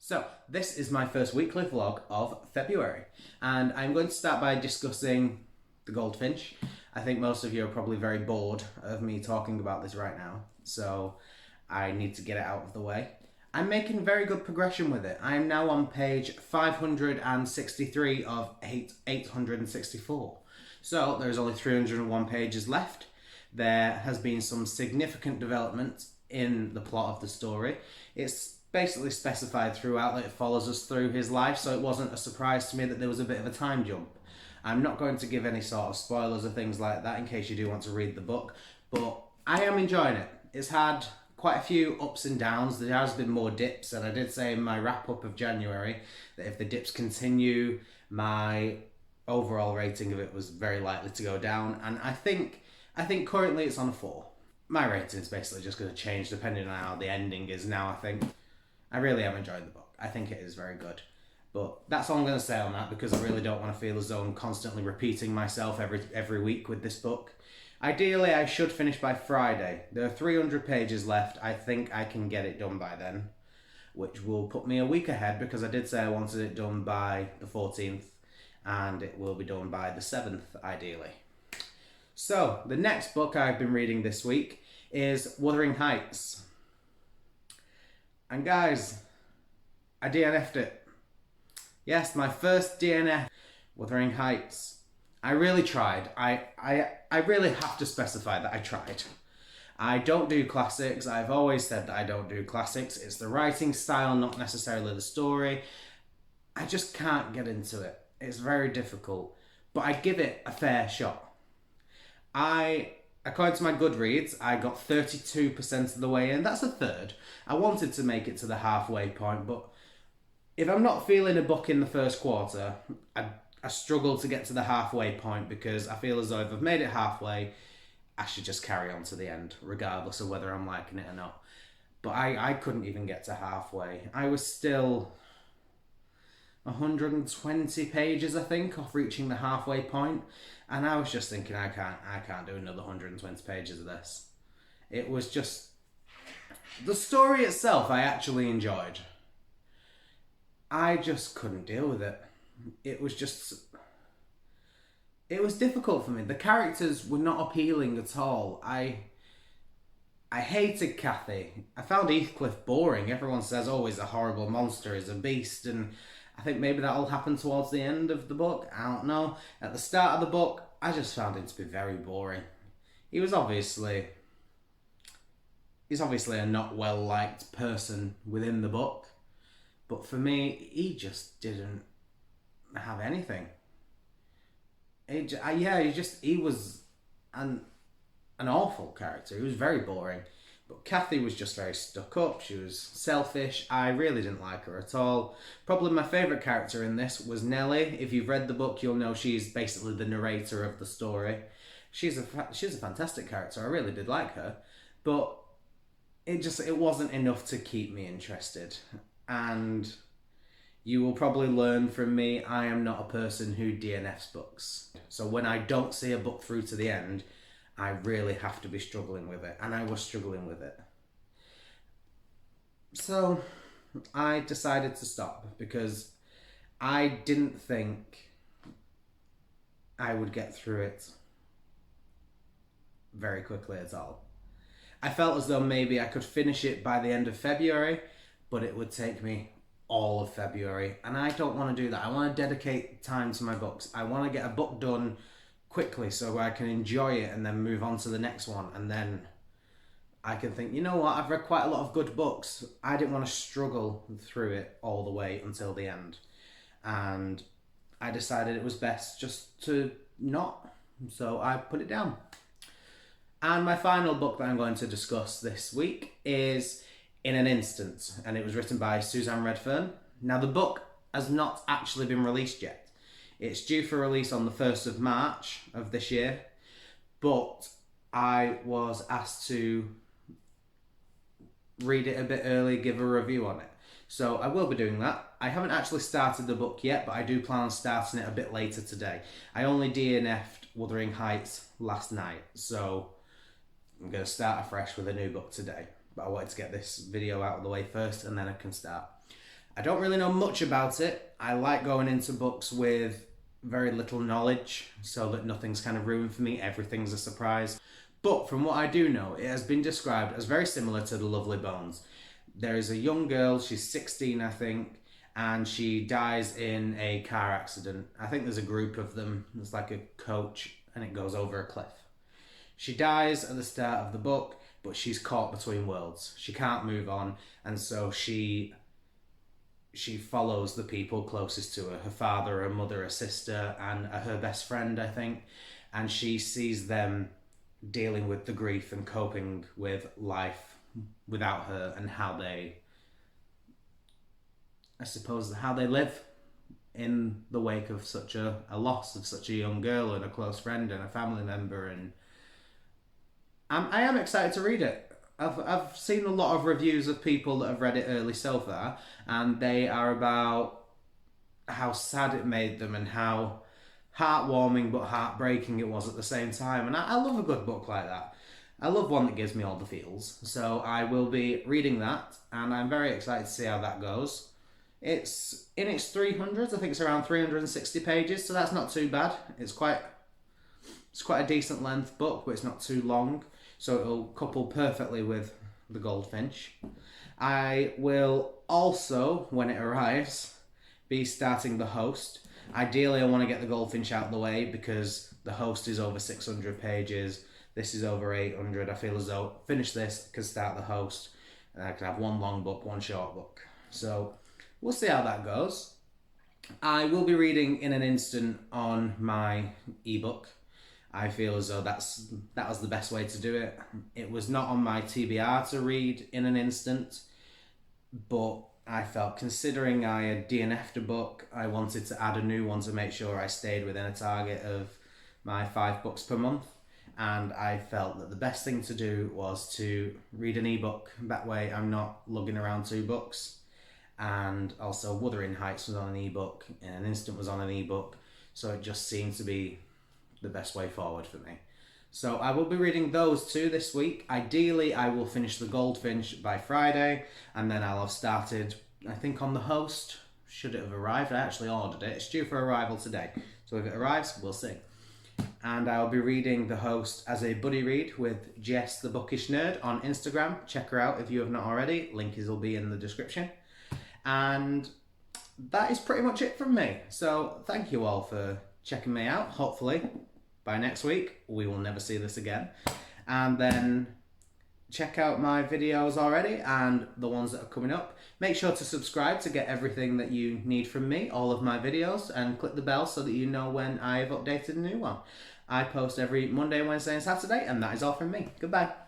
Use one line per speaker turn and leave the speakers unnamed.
So, this is my first weekly vlog of February, and I'm going to start by discussing the Goldfinch. I think most of you are probably very bored of me talking about this right now, so I need to get it out of the way. I'm making very good progression with it. I am now on page 563 of 864. So, there's only 301 pages left. There has been some significant development in the plot of the story. It's basically specified throughout that it follows us through his life, so it wasn't a surprise to me that there was a bit of a time jump. I'm not going to give any sort of spoilers or things like that in case you do want to read the book, but I am enjoying it. It's had quite a few ups and downs. There has been more dips, and I did say in my wrap-up of January that if the dips continue, my overall rating of it was very likely to go down, and I think currently it's on a 4. My rating is basically just going to change depending on how the ending is now, I think. I really am enjoying the book. I think it is very good. But that's all I'm going to say on that, because I really don't want to feel as though I'm constantly repeating myself every week with this book. Ideally, I should finish by Friday. There are 300 pages left. I think I can get it done by then, which will put me a week ahead, because I did say I wanted it done by the 14th, and it will be done by the 7th, ideally. So, the next book I've been reading this week is Wuthering Heights. And guys, I DNF'd it. Yes, my first DNF, Wuthering Heights. I really tried. I really have to specify that I tried. I don't do classics. I've always said that I don't do classics. It's the writing style, not necessarily the story. I just can't get into it. It's very difficult. But I give it a fair shot. According to my Goodreads, I got 32% of the way in. That's a third. I wanted to make it to the halfway point, but if I'm not feeling a book in the first quarter, I struggle to get to the halfway point, because I feel as though if I've made it halfway, I should just carry on to the end, regardless of whether I'm liking it or not. But I couldn't even get to halfway. I was still 120 pages, I think, off reaching the halfway point, and I was just thinking, I can't do another 120 pages of this. It was just, the story itself I actually enjoyed. I just couldn't deal with it. It was difficult for me. The characters were not appealing at all. I hated Cathy. I found Heathcliff boring. Everyone says, oh, he's a horrible monster, he's a beast, and I think maybe that'll happen towards the end of the book. I don't know. At the start of the book, I just found him to be very boring. He's obviously a not well-liked person within the book, but for me, he just didn't have anything. He was an awful character. He was very boring. But Cathy was just very stuck up. She was selfish. I really didn't like her at all. Probably my favourite character in this was Nellie. If you've read the book, you'll know she's basically the narrator of the story. She's a fantastic character. I really did like her. But it wasn't enough to keep me interested. And you will probably learn from me, I am not a person who DNFs books. So when I don't see a book through to the end, I really have to be struggling with it, and I was struggling with it. So I decided to stop, because I didn't think I would get through it very quickly at all. I felt as though maybe I could finish it by the end of February, but it would take me all of February, and I don't want to do that. I want to dedicate time to my books. I want to get a book done quickly so I can enjoy it and then move on to the next one, and then I can think, you know what, I've read quite a lot of good books. I didn't want to struggle through it all the way until the end, and I decided it was best just to not, so I put it down. And my final book that I'm going to discuss this week is In an Instant, and it was written by Suzanne Redfern. Now, the book has not actually been released yet. It's due for release on the 1st of March of this year, but I was asked to read it a bit early, give a review on it. So I will be doing that. I haven't actually started the book yet, but I do plan on starting it a bit later today. I only DNF'd Wuthering Heights last night, so I'm going to start afresh with a new book today. But I wanted to get this video out of the way first, and then I can start. I don't really know much about it. I like going into books with very little knowledge so that nothing's kind of ruined for me. Everything's a surprise. But from what I do know, it has been described as very similar to The Lovely Bones. There is a young girl, she's 16 I think, and she dies in a car accident. I think there's a group of them. It's like a coach and it goes over a cliff. She dies at the start of the book, but she's caught between worlds. She can't move on, and so she follows the people closest to her father, her mother, her sister, and her best friend, I think. And she sees them dealing with the grief and coping with life without her, and how they, I suppose, how they live in the wake of such a loss of such a young girl and a close friend and a family member. And I am excited to read it. I've seen a lot of reviews of people that have read it early so far, and they are about how sad it made them and how heartwarming but heartbreaking it was at the same time. And I love a good book like that. I love one that gives me all the feels. So I will be reading that, and I'm very excited to see how that goes. It's in its 300s. I think it's around 360 pages, so that's not too bad. It's quite a decent length book, but it's not too long. So it'll couple perfectly with The Goldfinch. I will also, when it arrives, be starting The Host. Ideally, I want to get The Goldfinch out of the way because The Host is over 600 pages. This is over 800. I feel as though finish this, can start The Host, and I can have one long book, one short book. So we'll see how that goes. I will be reading in an instant on my ebook. I feel as though that was the best way to do it. It was not on my TBR to read in an instant, but I felt, considering I had DNF'd a book, I wanted to add a new one to make sure I stayed within a target of my 5 books per month. And I felt that the best thing to do was to read an ebook. That way I'm not lugging around 2 books. And also Wuthering Heights was on an ebook, and An Instant was on an ebook. So it just seemed to be the best way forward for me. So I will be reading those 2 this week. Ideally, I will finish The Goldfinch by Friday, and then I'll have started, I think, on The Host. Should it have arrived? I actually ordered it. It's due for arrival today. So if it arrives, we'll see. And I'll be reading The Host as a buddy read with Jess the Bookish Nerd on Instagram. Check her out if you have not already. Link will be in the description. And that is pretty much it from me. So thank you all for checking me out. Hopefully by next week we will never see this again. And then check out my videos already and the ones that are coming up. Make sure to subscribe to get everything that you need from me, all of my videos, and click the bell so that you know when I've updated a new one. I post every Monday, Wednesday and Saturday, and that is all from me. Goodbye.